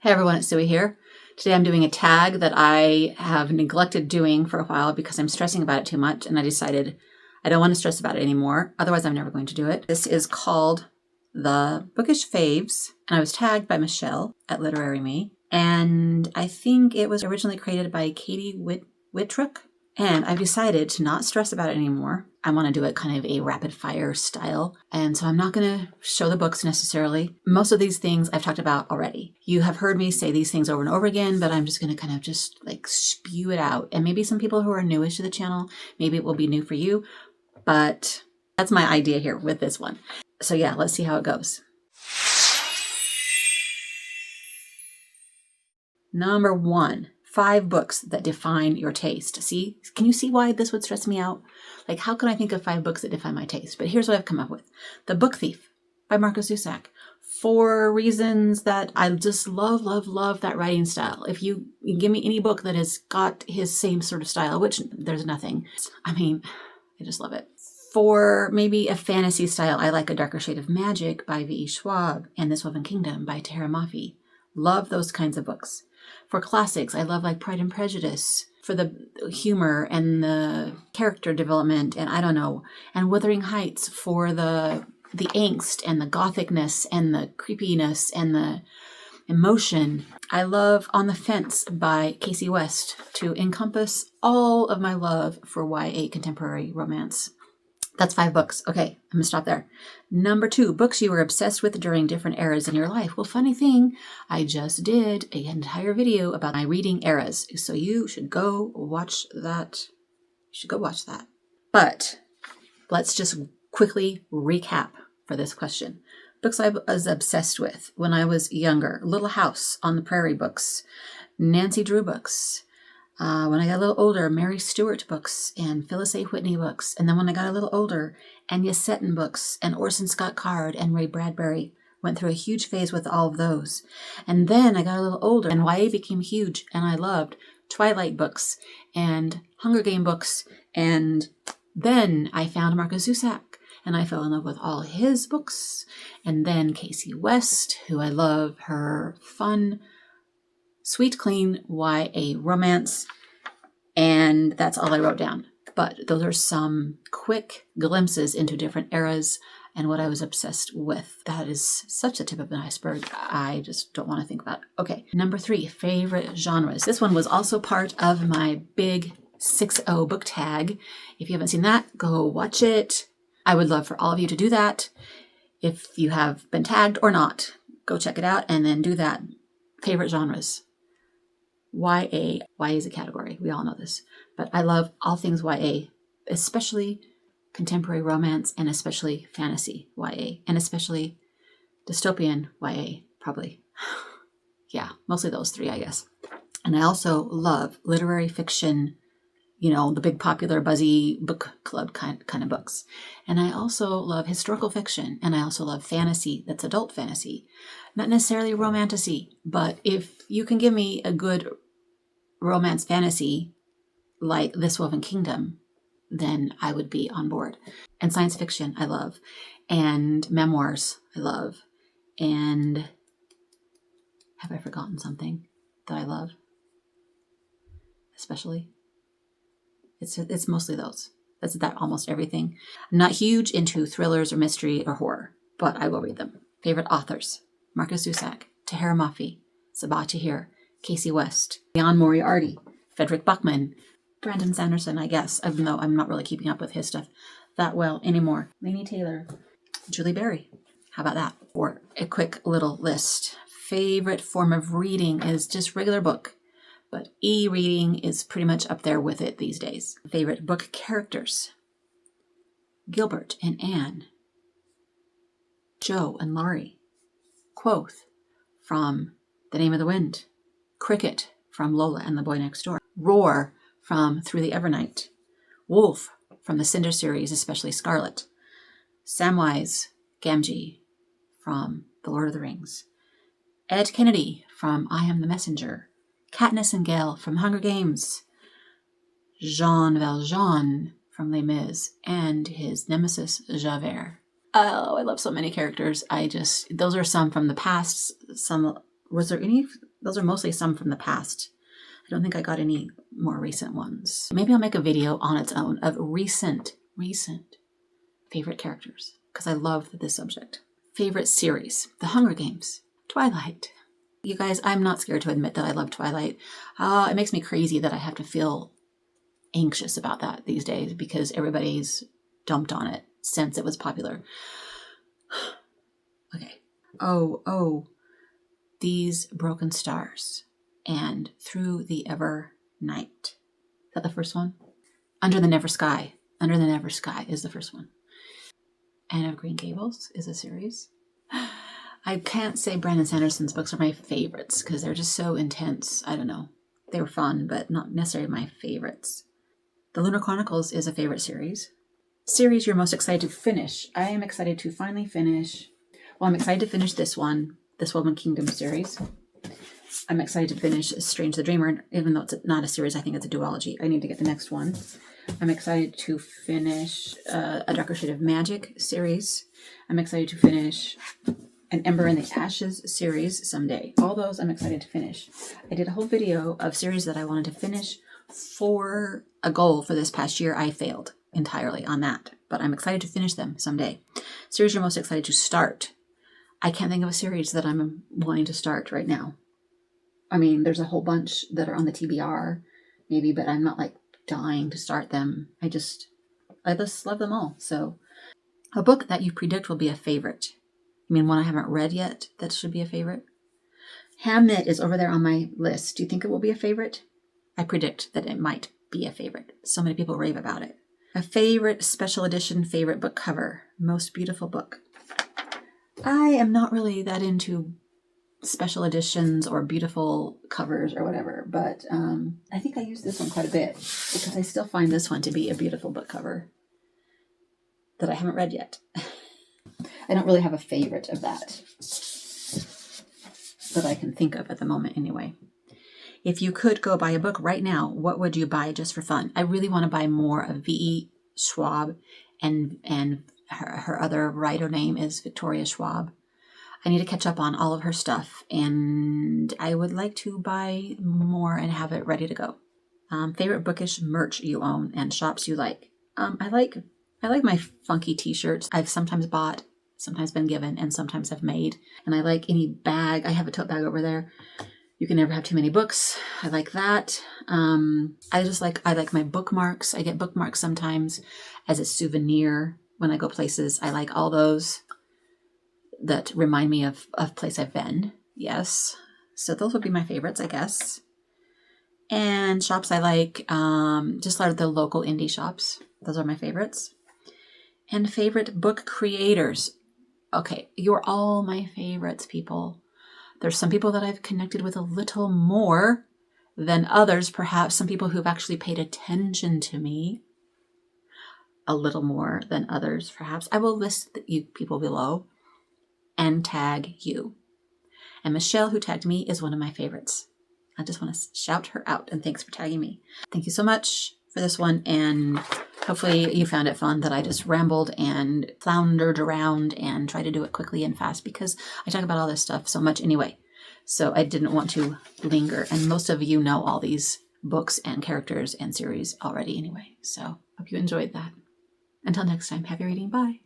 Hey everyone, it's Suey here. Today I'm doing a tag that I have neglected doing for a while because I'm stressing about it too much, and I decided I don't want to stress about it anymore. Otherwise, I'm never going to do it. This is called the Bookish Faves, and I was tagged by Michelle at Literary Me, and I think it was originally created by Katie Whitrook. And I've decided to not stress about it anymore. I want to do it kind of a rapid fire style. And so I'm not going to show the books necessarily. Most of these things I've talked about already. You have heard me say these things over and over again, but I'm just going to kind of just like spew it out. And maybe some people who are newish to the channel, maybe it will be new for you, but that's my idea here with this one. So yeah, let's see how it goes. Number 1. 5 books that define your taste. See, can you see why this would stress me out? Like, how can I think of 5 books that define my taste? But here's what I've come up with. The Book Thief by Marcus Zusak. For reasons that I just love that writing style. If you give me any book that has got his same sort of style, which there's nothing. I mean, I just love it. For maybe a fantasy style, I like A Darker Shade of Magic by V.E. Schwab and This Woven Kingdom by Tara Mafi. Love those kinds of books. For classics, I love like Pride and Prejudice for the humor and the character development and I don't know, and Wuthering Heights for the angst and the gothicness and the creepiness and the emotion. I love On the Fence by Casey West to encompass all of my love for YA contemporary romance. That's 5 books. Okay, I'm gonna stop there. Number 2, books you were obsessed with during different eras in your life. Well, funny thing, I just did an entire video about my reading eras. So you should go watch that. But let's just quickly recap for this question. Books I was obsessed with when I was younger. Little House on the Prairie books. Nancy Drew books. When I got a little older, Mary Stewart books and Phyllis A. Whitney books. And then when I got a little older, Anya Seton books and Orson Scott Card and Ray Bradbury. Went through a huge phase with all of those. And then I got a little older and YA became huge and I loved Twilight books and Hunger Game books. And then I found Marcus Zusak and I fell in love with all his books. And then Casey West, who I love her fun, sweet, clean YA romance, and that's all I wrote down. But those are some quick glimpses into different eras and what I was obsessed with. That is such a tip of the iceberg. I just don't want to think about it. Okay, number 3, favorite genres. This one was also part of my big 6-0 book tag. If you haven't seen that, go watch it. I would love for all of you to do that. If you have been tagged or not, go check it out and then do that. Favorite genres. YA is a category. We all know this. But I love all things YA, especially contemporary romance and especially fantasy YA and especially dystopian YA, probably. Yeah, mostly those 3, I guess. And I also love literary fiction, you know, the big popular buzzy book club kind of books. And I also love historical fiction and I also love fantasy that's adult fantasy. Not necessarily romantasy, but if you can give me a good romance fantasy like This Woven Kingdom, then I would be on board. And science fiction I love. And memoirs I love. And have I forgotten something that I love? Especially? It's mostly those. That's that almost everything. I'm not huge into thrillers or mystery or horror, but I will read them. Favorite authors: Marcus Zusak, Tara Mafi, Sabaa Tahir, Casey West, Jan Moriarty, Frederick Buckman, Brandon Sanderson, I guess, even though I'm not really keeping up with his stuff that well anymore. Laini Taylor, Julie Berry. How about that? Or a quick little list. Favorite form of reading is just regular book, but e-reading is pretty much up there with it these days. Favorite book characters: Gilbert and Anne, Joe and Laurie, Quoth from The Name of the Wind, Cricket from Lola and the Boy Next Door, Roar from Through the Evernight, Wolf from the Cinder series, especially Scarlet, Samwise Gamgee from The Lord of the Rings, Ed Kennedy from I Am the Messenger, Katniss and Gale from Hunger Games, Jean Valjean from Les Mis, and his nemesis Javert. Oh, I love so many characters. Those are some from the past. Was there any Those are mostly some from the past. I don't think I got any more recent ones. Maybe I'll make a video on its own of recent favorite characters, because I love this subject. Favorite series: The Hunger Games, Twilight. You guys, I'm not scared to admit that I love Twilight. It makes me crazy that I have to feel anxious about that these days because everybody's dumped on it since it was popular. Okay. Oh, These Broken Stars and Through the Ever Night. Is that the first one? Under the Never Sky. Under the Never Sky is the first one. Anne of Green Gables is a series. I can't say Brandon Sanderson's books are my favorites because they're just so intense. I don't know. They were fun, but not necessarily my favorites. The Lunar Chronicles is a favorite series. Series you're most excited to finish. I am excited to finally finish. Well, I'm excited to finish this one, this Woman Kingdom series. I'm excited to finish Strange the Dreamer, even though it's not a series. I think it's a duology. I need to get the next one. I'm excited to finish A Darker Shade of Magic series. I'm excited to finish An Ember in the Ashes series someday. All those I'm excited to finish. I did a whole video of series that I wanted to finish for a goal for this past year. I failed entirely on that, but I'm excited to finish them someday. Series you're most excited to start. I can't think of a series that I'm wanting to start right now. I mean, there's a whole bunch that are on the TBR, maybe, but I'm not like dying to start them. I just love them all. So, a book that you predict will be a favorite. I mean, one I haven't read yet that should be a favorite. Hamnet is over there on my list. Do you think it will be a favorite? I predict that it might be a favorite. So many people rave about it. A favorite special edition favorite book cover. Most beautiful book. I am not really that into special editions or beautiful covers or whatever, but I think I use this one quite a bit because I still find this one to be a beautiful book cover that I haven't read yet. I don't really have a favorite of that I can think of at the moment anyway. If you could go buy a book right now, what would you buy just for fun? I really want to buy more of V.E. Schwab, and her other writer name is Victoria Schwab. I need to catch up on all of her stuff, and I would like to buy more and have it ready to go. Favorite bookish merch you own and shops you like. I like my funky t-shirts. I've sometimes bought, sometimes been given, and sometimes I've made. And I like any bag. I have a tote bag over there. You can never have too many books. I like that. I like my bookmarks. I get bookmarks sometimes as a souvenir when I go places. I like all those that remind me of a place I've been. Yes. So those would be my favorites, I guess. And shops I like, just like the local indie shops. Those are my favorites. And favorite book creators. Okay, you're all my favorites, people. There's some people that I've connected with a little more than others, perhaps some people who've actually paid attention to me a little more than others, perhaps. I will list you people below and tag you. And Michelle, who tagged me, is one of my favorites. I just want to shout her out, and thanks for tagging me. Thank you so much for this one, and hopefully you found it fun that I just rambled and floundered around and tried to do it quickly and fast because I talk about all this stuff so much anyway. So I didn't want to linger, and most of you know all these books and characters and series already anyway. So hope you enjoyed that. Until next time, happy reading. Bye.